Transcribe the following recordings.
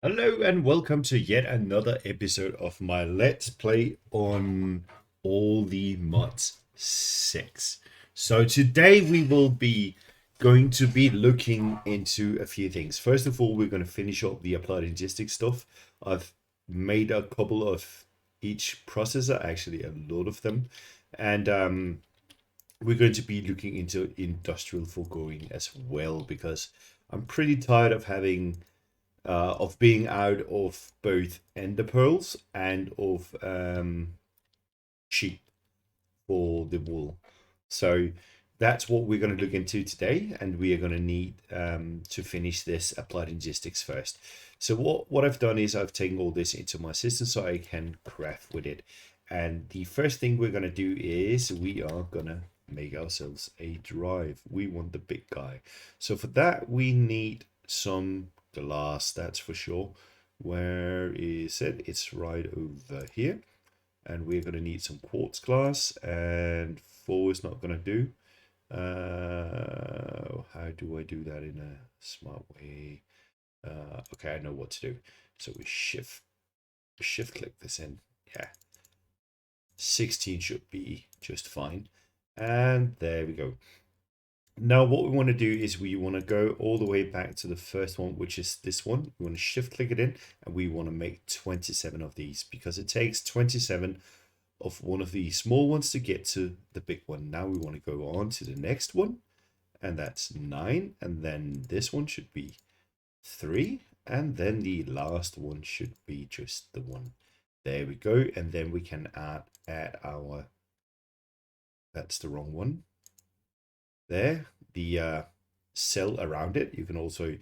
Hello and welcome to yet another episode of my Let's Play on All the Mods 6. So today we will be going to be looking into a few things. First of all, we're going to finish up the applied logistics stuff. I've made a couple of each processor, actually a lot of them. And we're going to be looking into industrial foregoing as well because I'm pretty tired of being out of both ender pearls and of sheep for the wool. So that's what we're going to look into today, and we are going to need to finish this applied logistics first. So what I've done is I've taken all this into my system so I can craft with it. And the first thing we're going to do is we are going to make ourselves a drive. We want the big guy. So for that we need some glass, that's for sure. Where is it? It's right over here. And we're going to need some quartz glass, and 4 is not going to do. How do I do that in a smart way? Okay, I know what to do. So we shift click this in. Yeah, 16 should be just fine. And there we go. Now what we want to do is we want to go all the way back to the first one, which is this one. We want to shift click it in, and we want to make 27 of these because it takes 27 of one of the small ones to get to the big one. Now we want to go on to the next one, and that's 9, and then this one should be 3, and then the last one should be just the 1. There we go. And then we can add our, that's the wrong one there, the cell around it. You can also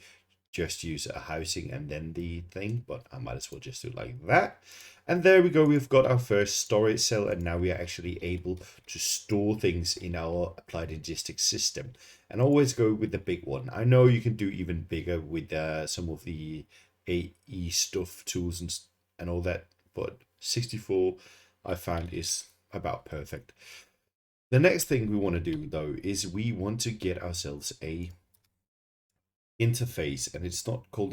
just use a housing and then the thing, but I might as well just do it like that. And there we go, we've got our first storage cell, and now we are actually able to store things in our applied logistics system. And always go with the big one. I know you can do even bigger with some of the AE stuff tools and all that, but 64 I found is about perfect. The next thing we want to do though is we want to get ourselves a interface, and it's called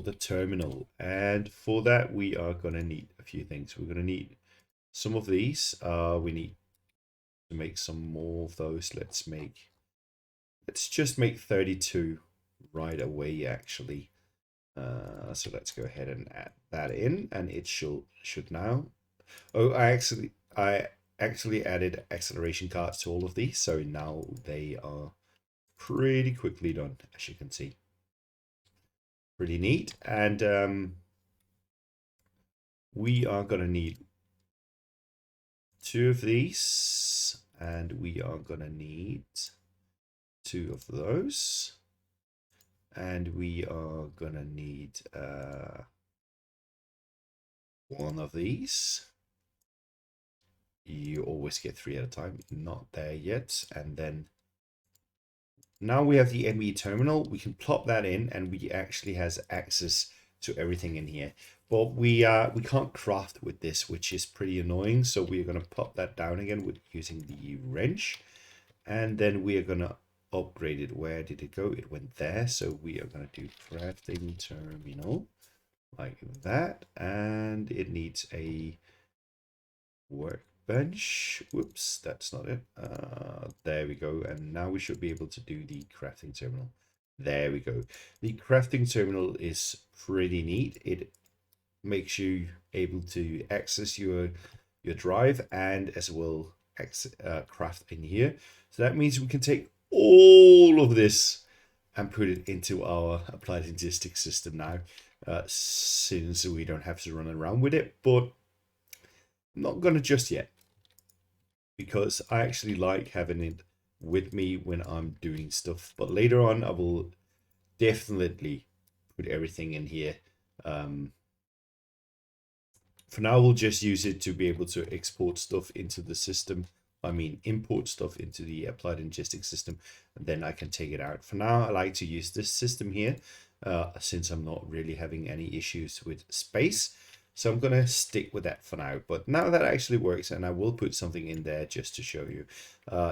a terminal. And for that we are going to need a few things. We're going to need some of these. We need to make some more of those. Let's just make 32 right away actually. So let's go ahead and add that in, and it should now. Oh, I actually added acceleration cards to all of these, so now they are pretty quickly done, as you can see. Pretty neat. And we are going to need 2 of these, and we are going to need 2 of those, and we are going to need 1 of these. You always get 3 at a time, not there yet. And then now we have the ME terminal. We can plop that in, and we actually has access to everything in here. But we can't craft with this, which is pretty annoying. So we're going to pop that down again with using the wrench, and then we are going to upgrade it. Where did it go? It went there. So we are going to do crafting terminal like that, and it needs a workbench. Whoops, that's not it. There we go. And now we should be able to do the crafting terminal. There we go. The crafting terminal is pretty neat. It makes you able to access your drive, and as well craft in here. So that means we can take all of this and put it into our applied logistics system now, since we don't have to run around with it. But I'm not gonna just yet, because I actually like having it with me when I'm doing stuff. But later on I will definitely put everything in here. For now we'll just use it to be able to export stuff into the system. I mean import stuff into the applied logistics system, and then I can take it out. For now I like to use this system here, since I'm not really having any issues with space. So I'm going to stick with that for now. But now that actually works, and I will put something in there just to show you.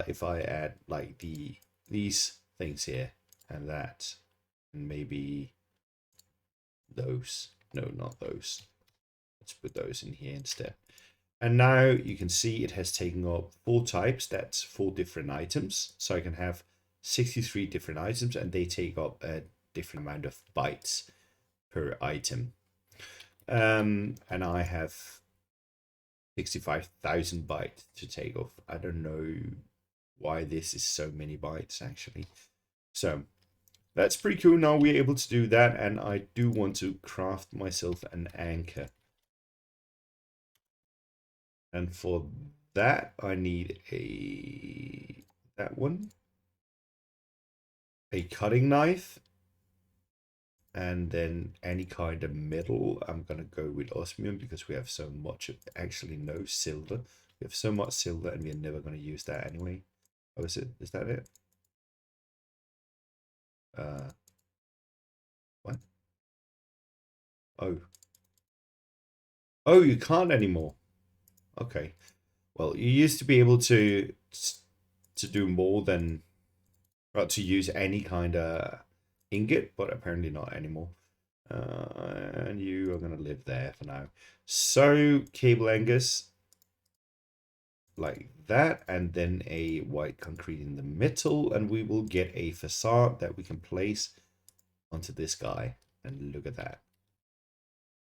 If I add like these things here and that, and maybe those. No, not those. Let's put those in here instead. And now you can see it has taken up 4 types. That's 4 different items. So I can have 63 different items, and they take up a different amount of bytes per item. And I have 65,000 bytes to take off. I don't know why this is so many bytes actually. So that's pretty cool. Now we're able to do that, and I do want to craft myself an anchor. And for that, I need that one, a cutting knife, and then any kind of metal. I'm gonna go with osmium because we have so much of, actually no, silver. We have so much silver, and we're never gonna use that anyway. Oh, is it? Is that it? What? Oh. Oh, you can't anymore. Okay. Well, you used to be able to do more than, well, to use any kind of ingot, but apparently not anymore. And you are going to live there for now. So, cable Angus, like that, and then a white concrete in the middle, and we will get a facade that we can place onto this guy. And look at that.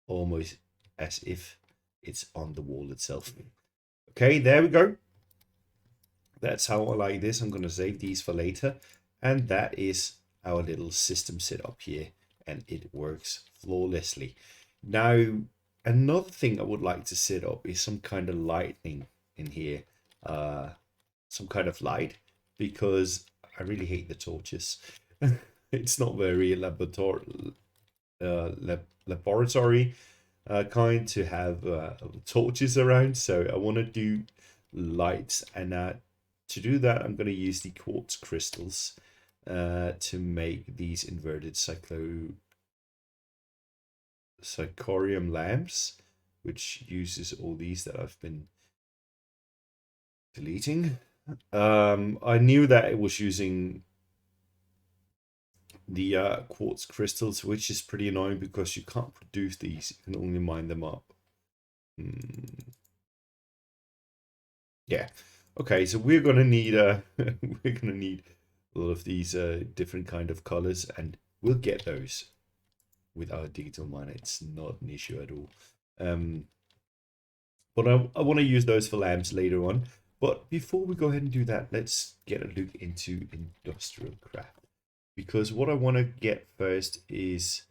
Almost as if it's on the wall itself. Okay, there we go. That's how I like this. I'm going to save these for later. And that is our little system set up here. And it works flawlessly. Now, another thing I would like to set up is some kind of lighting in here. Some kind of light. Because I really hate the torches. It's not very laboratory kind to have torches around. So I want to do lights, and to do that I'm going to use the quartz crystals to make these inverted Psychorium lamps, which uses all these that I've been deleting. I knew that it was using the quartz crystals, which is pretty annoying because you can't produce these, you can only mine them up. Yeah. Okay, so we're gonna need we're gonna need a lot of these different kind of colors, and we'll get those with our digital miner. It's not an issue at all. But I want to use those for lamps later on. But before we go ahead and do that, let's get a look into industrial craft. Because what I want to get first is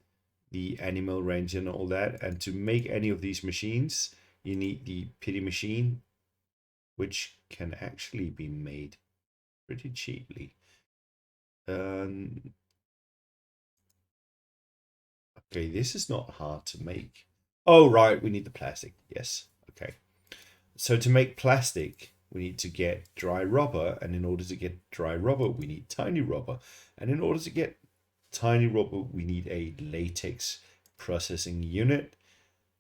the animal range and all that. And to make any of these machines, you need the pity machine, which can actually be made pretty cheaply. Okay, this is not hard to make. Oh, right, we need the plastic. Yes, okay. So to make plastic, we need to get dry rubber, and in order to get dry rubber, we need tiny rubber. And in order to get tiny rubber, we need a latex processing unit,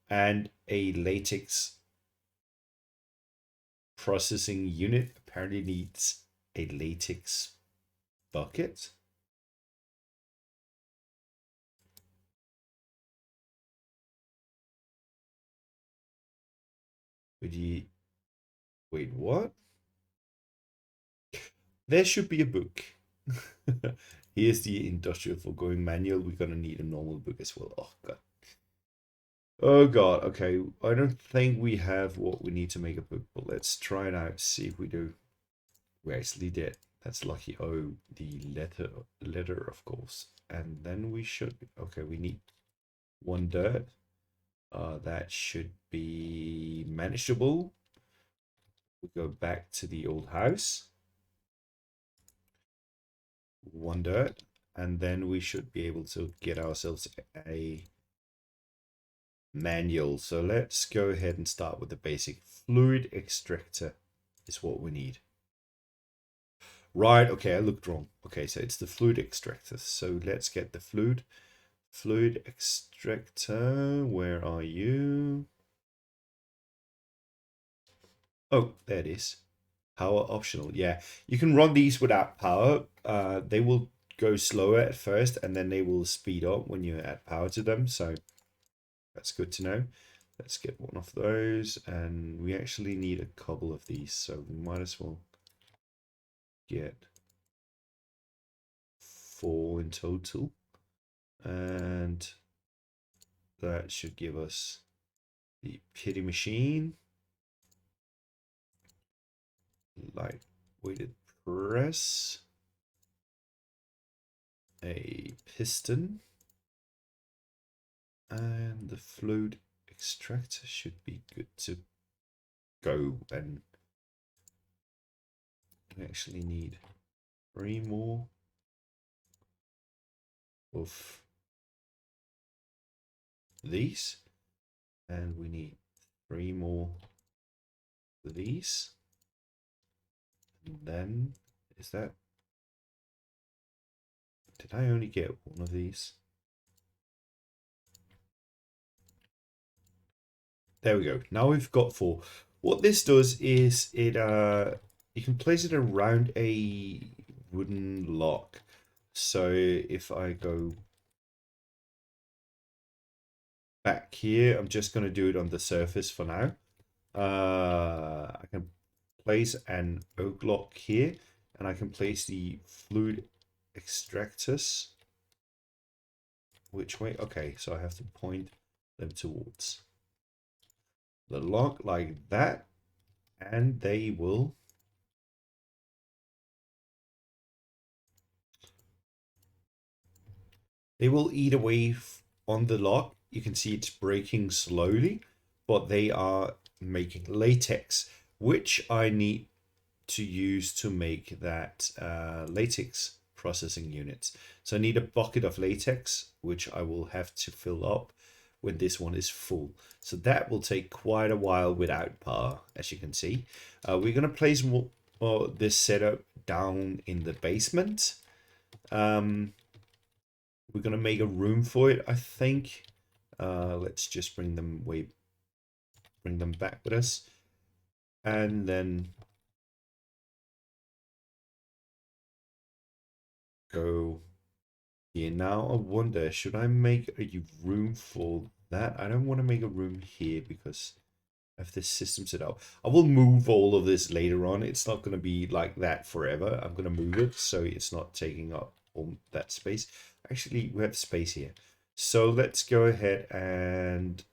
and a latex processing unit apparently needs a latex bucket. Would you wait, what? There should be a book. Here's the industrial foregoing manual. We're gonna need a normal book as well. Oh god. Oh god, okay. I don't think we have what we need to make a book, but let's try it out, see if we do. We actually did. That's lucky. Oh, the letter of course. And then we should, okay, we need 1 dirt. That should be manageable. We go back to the old house. 1 dirt, and then we should be able to get ourselves a manual. So let's go ahead and start with the basic. Fluid extractor is what we need. Right, okay, I looked wrong. Okay, so it's the fluid extractor. So let's get the fluid extractor. Where are you? Oh, there it is. Power optional. Yeah, you can run these without power. They will go slower at first, and then they will speed up when you add power to them. So That's good to know. Let's get one of those, and we actually need a couple of these, so we might as well get 4 in total, and that should give us the pity machine, light weighted press, a piston, and the fluid extractor should be good to go. And we actually need 3 more of these, and we need 3 more of these, and then is that, did I only get one of these? There we go. Now we've got 4. What this does is it you can place it around a wooden lock. So if I go back here, I'm just going to do it on the surface for now. I can place an oak lock here, and I can place the fluid extractors. Which way? Okay, so I have to point them towards the lock like that, and they will eat away on the lock. You can see it's breaking slowly, but they are making latex, which I need to use to make that latex processing units. So I need a bucket of latex, which I will have to fill up when this one is full. So that will take quite a while without power, as you can see. We're going to place this setup down in the basement. We're going to make a room for it, I think. Let's just bring them back with us. And then go here. Now I wonder, should I make a room for that? I don't want to make a room here because I have this system set up. I will move all of this later on. It's not going to be like that forever. I'm going to move it so it's not taking up all that space. Actually, we have space here. So let's go ahead and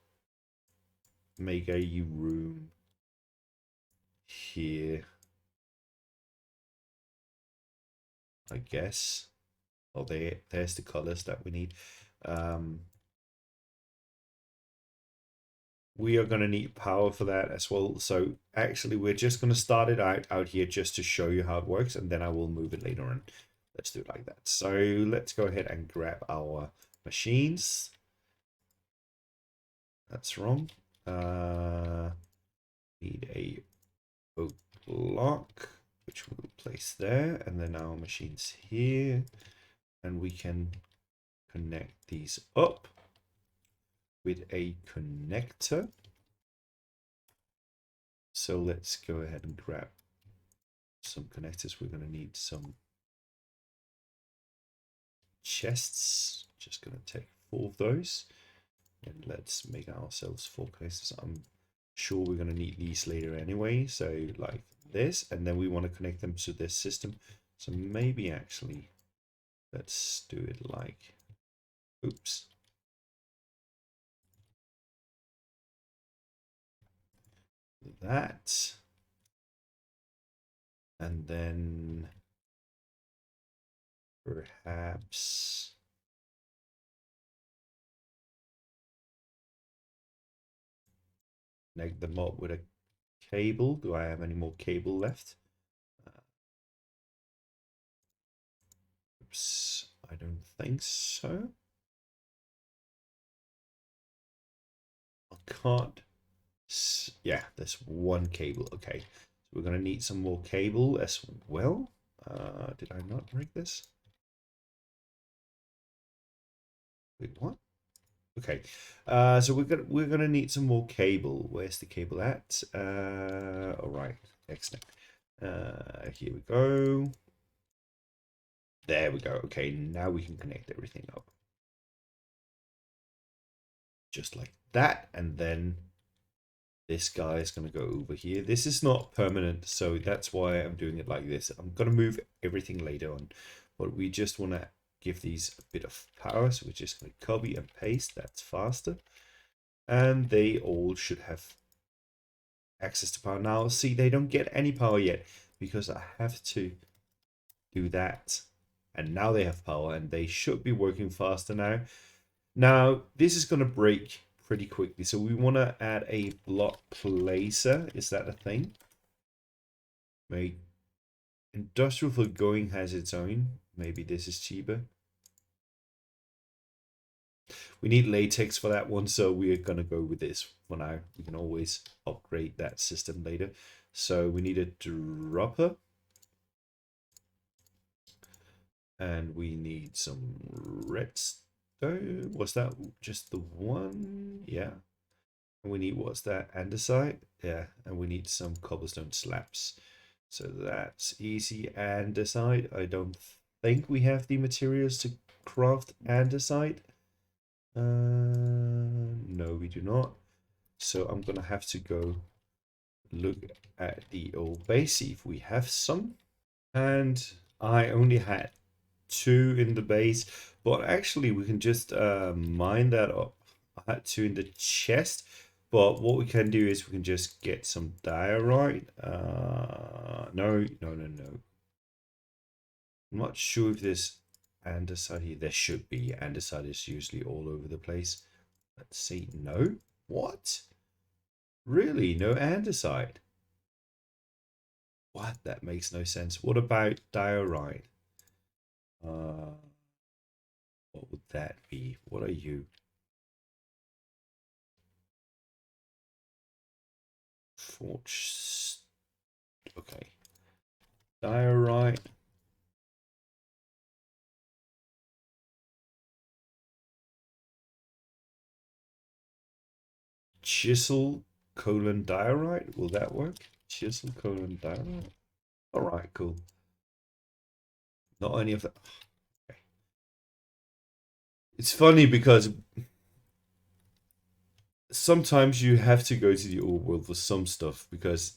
make a room here, I guess. Oh, there's the colors that we need. We are going to need power for that as well. So actually, we're just going to start it out here just to show you how it works, and then I will move it later on. Let's do it like that. So let's go ahead and grab our machines. That's wrong. Need a oak block, which we'll place there, and then our machines here, and we can connect these up with a connector. So let's go ahead and grab some connectors. We're going to need some chests. Just going to take 4 of those, and let's make ourselves 4 connectors. I'm sure we're going to need these later anyway, so like this, and then we want to connect them to this system. So maybe actually let's do it like, oops, that, and then perhaps connect them up with a cable. Do I have any more cable left? Oops, I don't think so. I can't. Yeah, there's 1 cable. Okay, so we're gonna need some more cable as well. Did I not break this? Wait, what? Okay, so we're gonna need some more cable. Where's the cable at? All right, excellent. Here we go. There we go. Okay, now we can connect everything up. just like that. And then this guy is going to go over here. This is not permanent, so that's why I'm doing it like this. I'm going to move everything later on, but we just want to give these a bit of power. So we're just going to copy and paste. That's faster. And they all should have access to power. Now, see, they don't get any power yet because I have to do that. And now they have power and they should be working faster now. Now, this is going to break pretty quickly. So we want to add a block placer. Is that a thing? Make industrial foregoing has its own. Maybe this is cheaper. We need latex for that one, so we're going to go with this for now. We can always upgrade that system later. So we need a dropper. And we need some redstone. Was that just the one? Yeah. And we need, what's that? Andesite? Yeah. And we need some cobblestone slabs. So that's easy. Andesite. I don't think we have the materials to craft andesite. No, we do not. So I'm gonna have to go look at the old base, see if we have some. And I only had 2 in the base, but actually we can just mine that up. I had 2 in the chest, but what we can do is we can just get some diorite. No. I'm not sure if there's andesite here. There should be. Andesite is usually all over the place. Let's see. No. What? Really? No andesite? What? That makes no sense. What about diorite? What would that be? What are you? Forge. Okay. Diorite. Chisel colon diorite. Will that work? Chisel colon diorite. All right, cool. Not any of that. Okay. It's funny because sometimes you have to go to the old world for some stuff because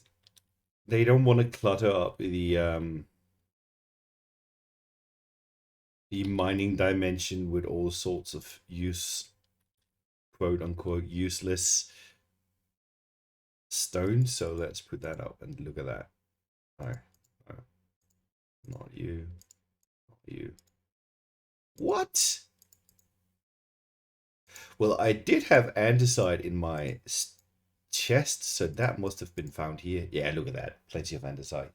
they don't want to clutter up the mining dimension with all sorts of quote unquote useless stone. So let's put that up and look at that. No, not you, not you. What? Well, I did have andesite in my chest, so that must have been found here. Yeah, look at that. Plenty of andesite.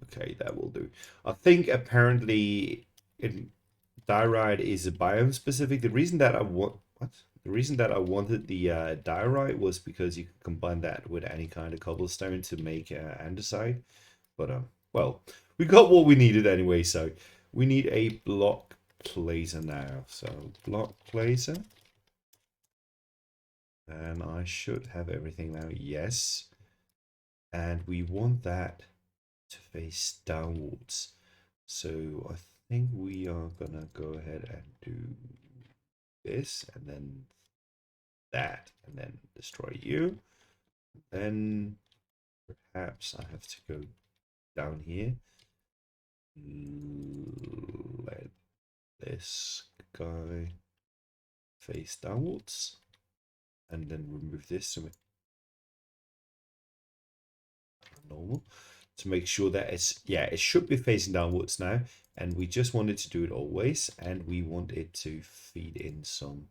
Okay, that will do. I think apparently diorite is a biome specific. The reason that I want the reason that I wanted the diorite was because you could combine that with any kind of cobblestone to make andesite. But well, we got what we needed anyway. So we need a block placer now. So block placer, and I should have everything now. Yes, and we want that to face downwards. So I think we are gonna go ahead and do this and then that and then destroy you. Then perhaps I have to go down here. Let this guy face downwards and then remove this to normal to make sure that it's, yeah, it should be facing downwards now, and we just wanted to do it always, and we want it to feed in some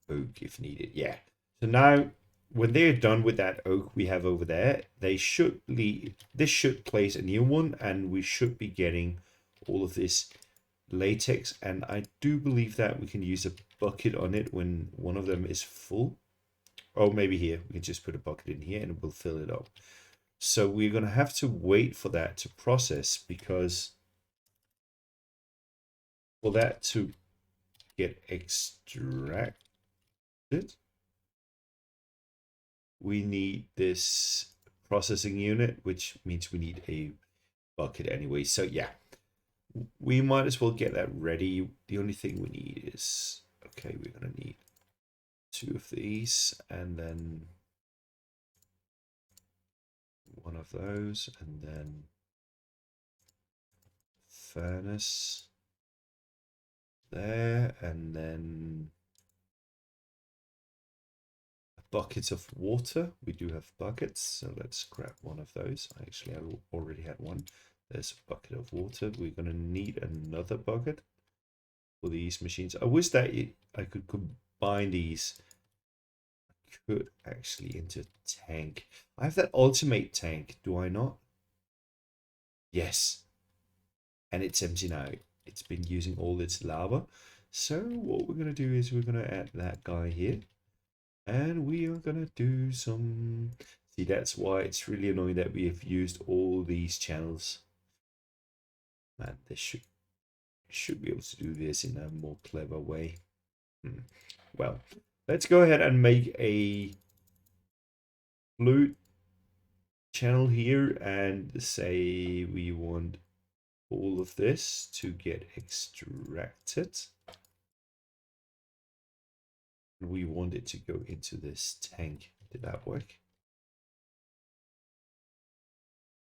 oak if needed. Yeah, so now when they're done with that oak we have over there, they should leave, this should place a new one, and we should be getting all of this latex, and I do believe that we can use a bucket on it when one of them is full. Oh, maybe here we can just put a bucket in here and we'll fill it up. So we're going to have to wait for that to process, because for that to get extracted, we need this processing unit, which means we need a bucket anyway. So yeah, we might as well get that ready. The only thing we need is, okay, we're going to need 2 of these and then 1 of those, and then furnace there, and then a bucket of water. We do have buckets, so let's grab 1 of those. Actually, I already had 1. There's a bucket of water. We're going to need another bucket for these machines. I wish that I could combine these. I could actually into tank. I have that ultimate tank, do I not? Yes. And it's empty now. It's been using all its lava. So what we're going to do is we're going to add that guy here. And we are going to do some... See, that's why it's really annoying that we have used all these channels. Man, this should be able to do this in a more clever way. Well, let's go ahead and make a flute channel here and say we want all of this to get extracted. We want it to go into this tank. Did that work?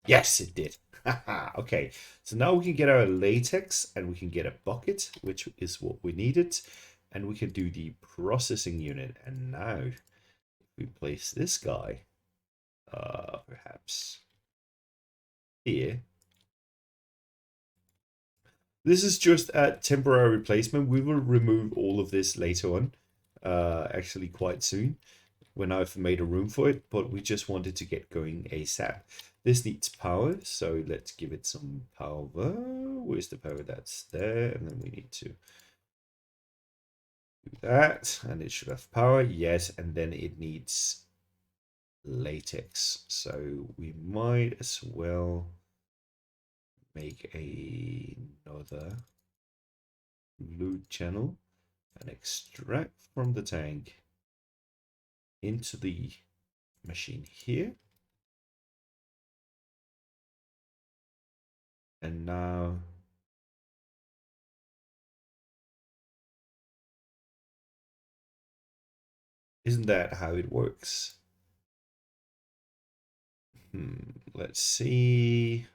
Yes, it did. Okay, so now we can get our latex and we can get a bucket, which is what we needed. And we can do the processing unit. And now we place this guy, perhaps here. This is just a temporary replacement. We will remove all of this later on, actually quite soon, when I've made a room for it, but we just wanted to get going ASAP. This needs power, so let's give it some power. Where's the power? That's there, and then we need to do that, and it should have power, yes, and then it needs latex, so we might as well make another loot channel and extract from the tank into the machine here. And now isn't that how it works? Let's see.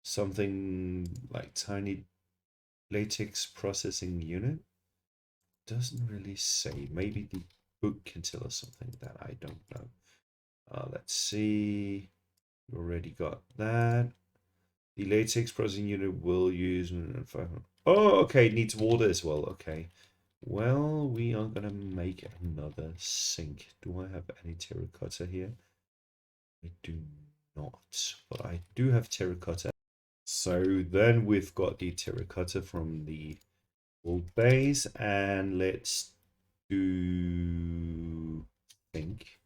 Something like tiny latex processing unit. Doesn't really say. Maybe the book can tell us something that I don't know. Let's see. We already got that. The latex processing unit will use... Oh, okay. It needs water as well. Okay. Well, we are going to make another sink. Do I have any terracotta here? I do not. But I do have terracotta. So then we've got the terracotta from the old base. And let's do... sink.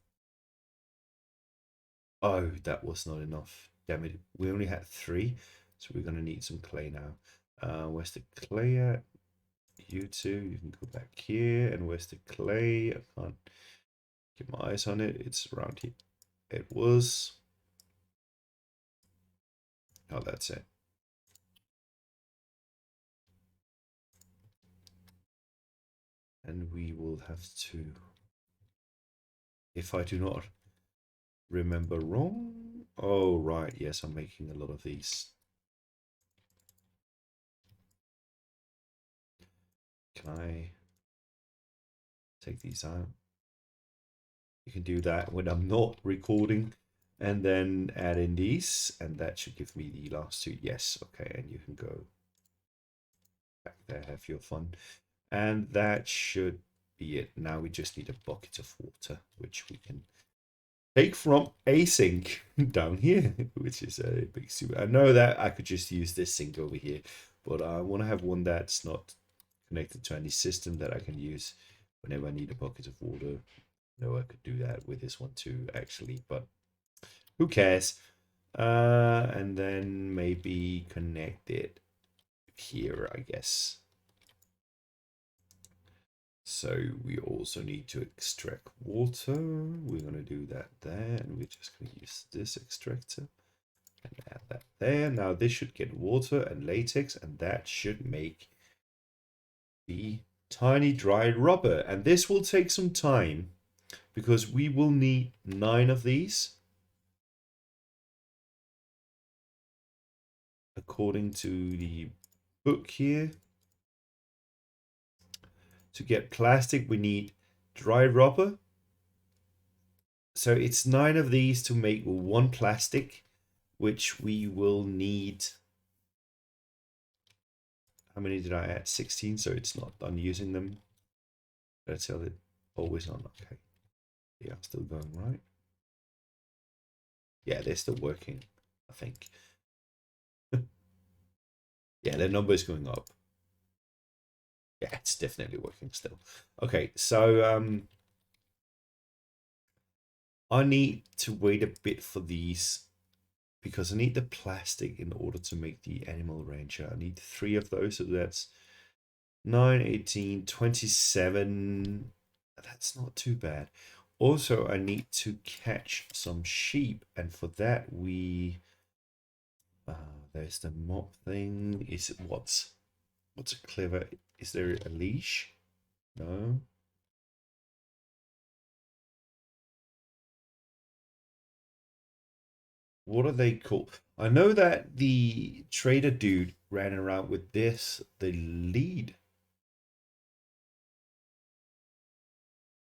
Oh, that was not enough. Damn it. We only had 3. So we're going to need some clay now. Where's the clay at? You two, you can go back here. And where's the clay? I can't get my eyes on it. It's around here. It was. Oh, that's it. And we will have to, if I do not remember wrong. Oh, right. Yes, I'm making a lot of these. Can I take these out? You can do that when I'm not recording, and then add in these, and that should give me the last 2. Yes, okay, and you can go back there, have your fun. And that should be it. Now we just need a bucket of water, which we can take from a sink down here, which is a big super. I know that I could just use this sink over here, but I want to have one that's not connected to any system that I can use whenever I need a bucket of water. No, I could do that with this one too, actually, but who cares? And then maybe connect it here, I guess. So we also need to extract water. We're going to do that there, and we're just going to use this extractor. And add that there. Now this should get water and latex, and that should make the tiny dry rubber. And this will take some time because we will need 9 of these. According to the book here. To get plastic, we need dry rubber. So it's 9 of these to make 1 plastic, which we will need. How many did I add? 16, so it's not done using them. Let's tell it always on. Okay. Yeah, still going right. Yeah, they're still working, I think. Yeah, their number is going up. Yeah, it's definitely working still. Okay, so I need to wait a bit for these because I need the plastic in order to make the animal rancher. I need 3 of those, so that's 9, 18, 27. That's not too bad. Also, I need to catch some sheep, and for that we there's the mop thing. Is it what's a clever? Is there a leash? No. What are they called? I know that the trader dude ran around with this, the lead.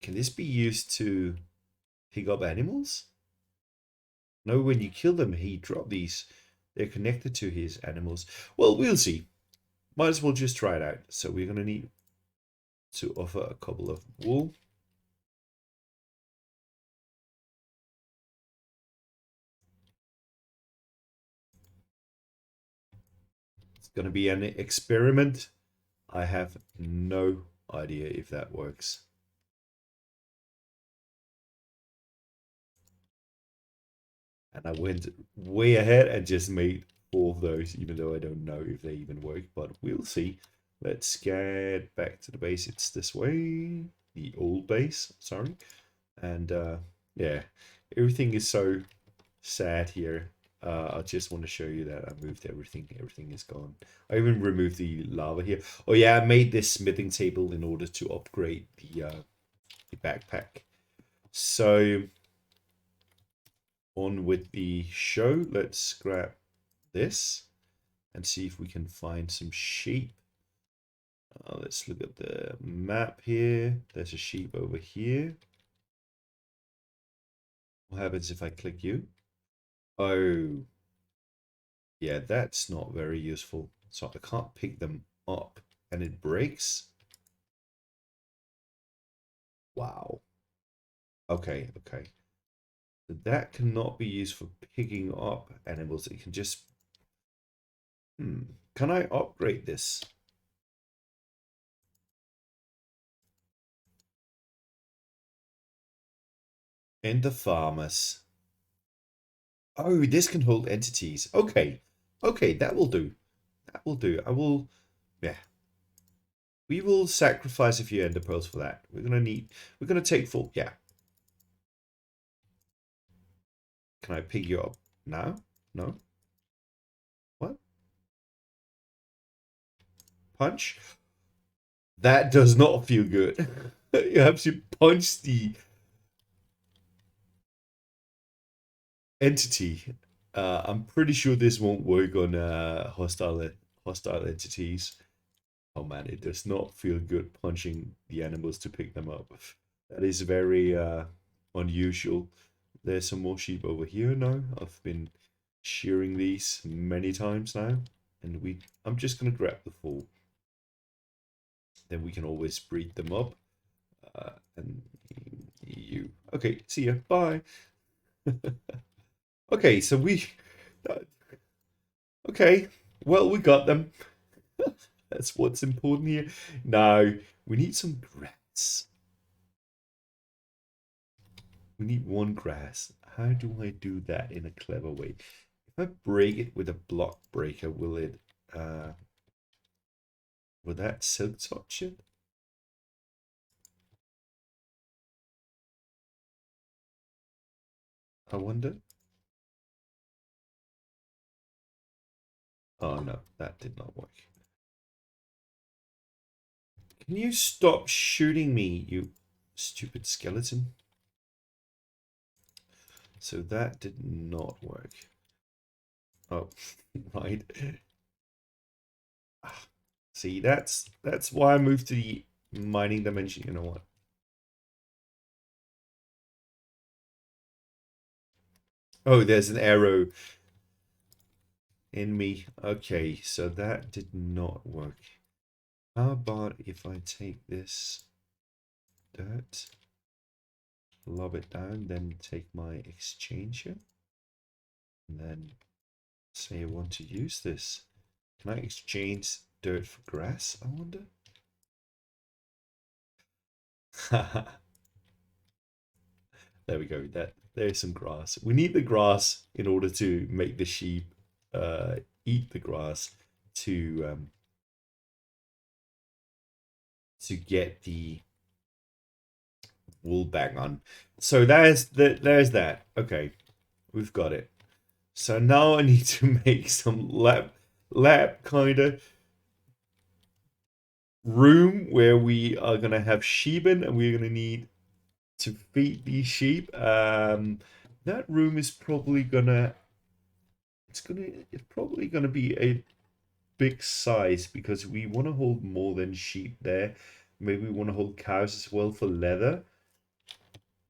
Can this be used to pick up animals? No, when you kill them, he dropped these. They're connected to his animals. Well, we'll see. Might as well just try it out. So we're going to need to offer a couple of wool. It's going to be an experiment. I have no idea if that works. And I went way ahead and just made 4 of those, even though I don't know if they even work, but we'll see. Let's get back to the base. It's this way. The old base, sorry. And yeah, everything is so sad here. I just want to show you that I moved everything. Everything is gone. I even removed the lava here. Oh yeah, I made this smithing table in order to upgrade the backpack. So on with the show. Let's grab this and see if we can find some sheep. Let's look at the map here. There's a sheep over here. What happens if I click you? Oh, yeah, that's not very useful. So I can't pick them up and it breaks. Wow. Okay, okay. So that cannot be used for picking up animals. It can just... Can I upgrade this? Enter farmers. Oh, this can hold entities. Okay. Okay, that will do. That will do. I will... Yeah. We will sacrifice a few ender pearls for that. We're gonna take full... Yeah. Can I pick you up now? No? What? Punch? That does not feel good. You have to punch the entity. I'm pretty sure this won't work on hostile entities. Oh man, it does not feel good punching the animals to pick them up. That is very unusual. There's some more sheep over here now. I've been shearing these many times now. And I'm just gonna grab the full. Then we can always breed them up. And you. Okay, see ya. Bye. Okay, so okay, well, we got them. That's what's important here. Now, we need some grass. We need 1 grass. How do I do that in a clever way? If I break it with a block breaker, will that silk touch it? I wonder. Oh no, that did not work. Can you stop shooting me, you stupid skeleton? So that did not work. Oh, right. See, that's why I moved to the mining dimension. You know what? Oh, there's an arrow in me. Okay, so that did not work. How about if I take this dirt, lob it down, then take my exchanger, and then say I want to use this. Can I exchange dirt for grass, I wonder? There we go. There's some grass. We need the grass in order to make the sheep eat the grass to get the wool back on. So there's that. Okay, we've got it. So now I need to make some lab kind of room where we are gonna have sheep in, and we're gonna need to feed these sheep. That room is probably gonna it's probably gonna be a big size because we want to hold more than sheep there. Maybe we want to hold cows as well for leather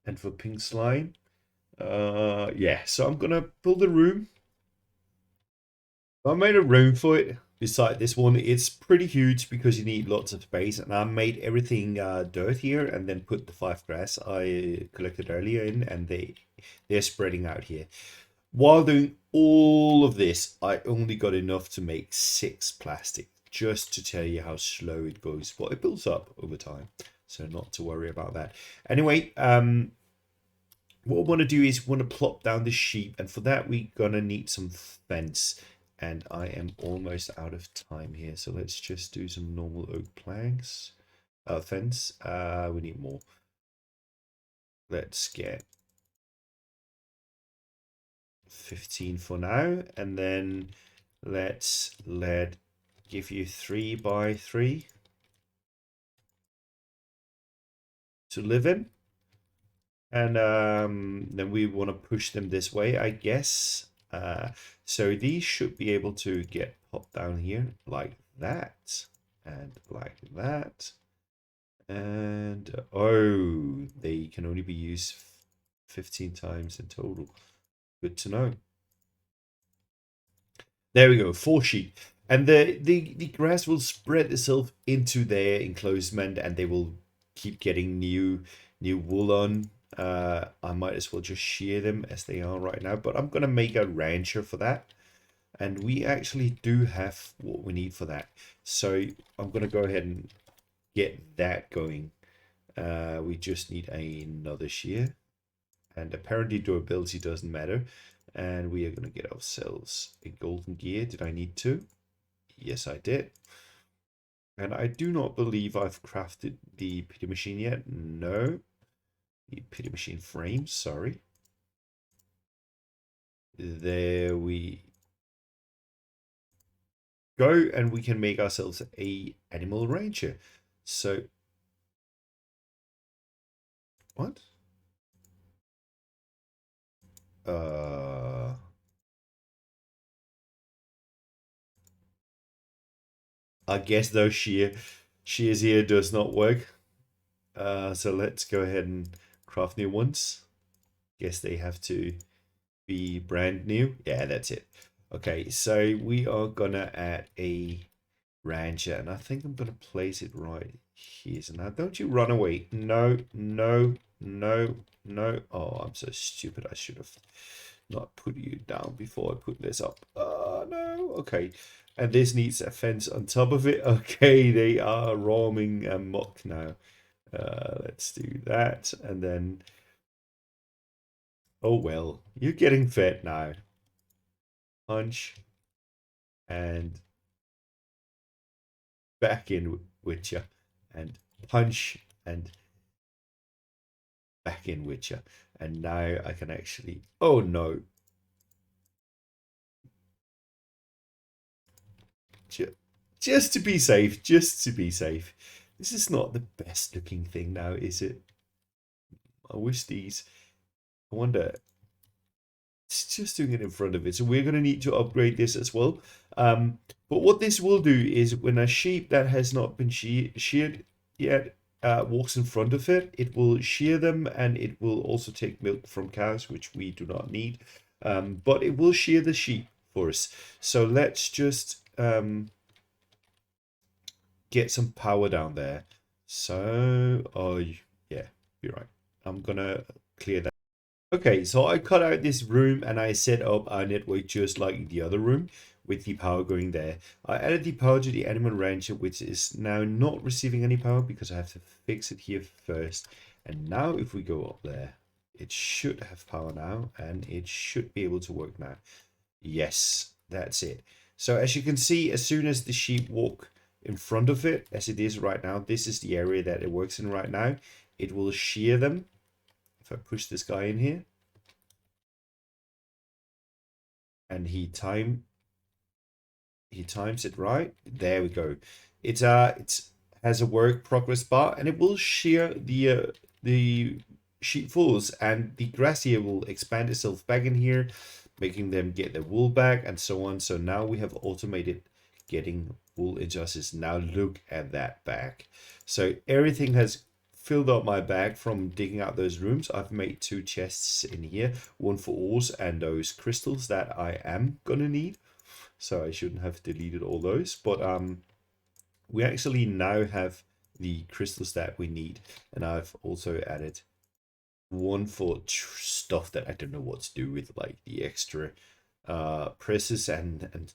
and for pink slime. Yeah, so I'm gonna build a room. I made a room for it beside this one. It's pretty huge because you need lots of space, and I made everything dirt here and then put the 5 grass I collected earlier in, and they're spreading out here. While doing all of this, I only got enough to make 6 plastic, just to tell you how slow it goes, but it builds up over time, so not to worry about that. Anyway, what I want to do is want to plop down the sheep, and for that we're gonna need some fence, and I am almost out of time here, so let's just do some normal oak planks. Fence. We need more. Let's get 15 for now, and then let's give you 3 by 3 to live in, and then we want to push them this way, I guess. So these should be able to get popped down here like that, and like that, and oh, they can only be used 15 times in total. Good to know. There we go, 4 sheep. And the grass will spread itself into their enclosement, and they will keep getting new wool on. I might as well just shear them as they are right now, but I'm gonna make a rancher for that. And we actually do have what we need for that. So I'm gonna go ahead and get that going. We just need another shear. And apparently durability doesn't matter. And we are going to get ourselves a golden gear. Did I need to? Yes, I did. And I do not believe I've crafted the pity machine yet. No. The pity machine frame, sorry. There we go. And we can make ourselves a animal ranger. So, what? I guess those shears here does not work. So let's go ahead and craft new ones. Guess they have to be brand new. Yeah, that's it. Okay, so we are gonna add a rancher, and I think I'm gonna place it right here. So now don't you run away. No, no, no, no. Oh, I'm so stupid. I should have not put you down before I put this up. No. Okay. And this needs a fence on top of it. Okay, they are roaming amok now. Let's do that, and then oh well, you're getting fed now. Punch and back in with you, and punch and back in with you, and now I can actually. Oh no! just to be safe, just to be safe. This is not the best looking thing now, is it? I wish these, I wonder, it's just doing it in front of it. So we're going to need to upgrade this as well. But what this will do is when a sheep that has not been sheared yet walks in front of it, it will shear them, and it will also take milk from cows, which we do not need. But it will shear the sheep for us. So let's just get some power down there. So, oh yeah, you're right. I'm gonna clear that. Okay, so I cut out this room and I set up our network just like the other room with the power going there. I added the power to the animal rancher, which is now not receiving any power because I have to fix it here first. And now if we go up there, it should have power now, and it should be able to work now. Yes, that's it. So as you can see, as soon as the sheep walk in front of it, as it is right now, this is the area that it works in right now. It will shear them. If I push this guy in here and he times it right, there we go. It has a work progress bar, and it will shear the sheepfolds, and the grass here will expand itself back in here, making them get their wool back and so on. So now we have automated getting wool into us. Now look at that bag. So everything has filled up my bag from digging out those rooms. I've made 2 chests in here, one for ores and those crystals that I am gonna need. So I shouldn't have deleted all those, but we actually now have the crystals that we need, and I've also added one for stuff that I don't know what to do with, like the extra presses, and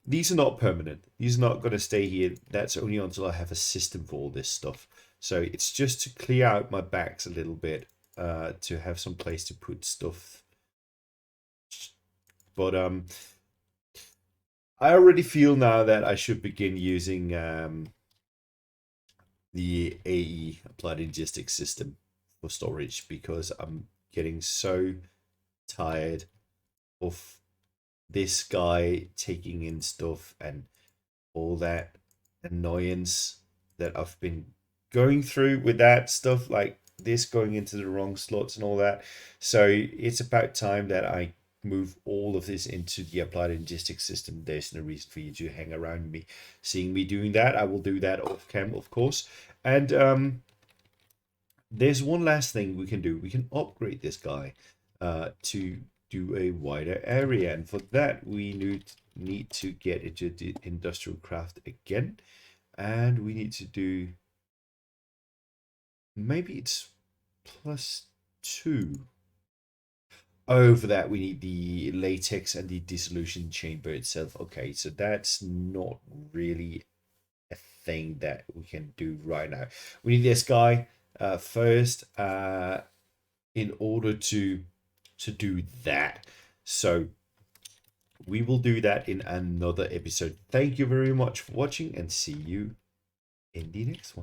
these are not permanent. These are not going to stay here. That's only until I have a system for all this stuff. So it's just to clear out my bags a little bit, to have some place to put stuff. But I already feel now that I should begin using the AE, Applied Logistics System, for storage, because I'm getting so tired of this guy taking in stuff and all that annoyance that I've been going through with that stuff, like this going into the wrong slots and all that. So it's about time that I move all of this into the Applied Logistics System. There's no reason for you to hang around me seeing me doing that. I will do that off cam, of course. And there's one last thing we can do. We can upgrade this guy to do a wider area, and for that we need to get into the industrial craft again, and we need to do, maybe it's +2. Oh, for that we need the latex and the dissolution chamber itself. Okay, so that's not really a thing that we can do right now. We need this guy first in order to do that. So we will do that in another episode. Thank you very much for watching, and see you in the next one.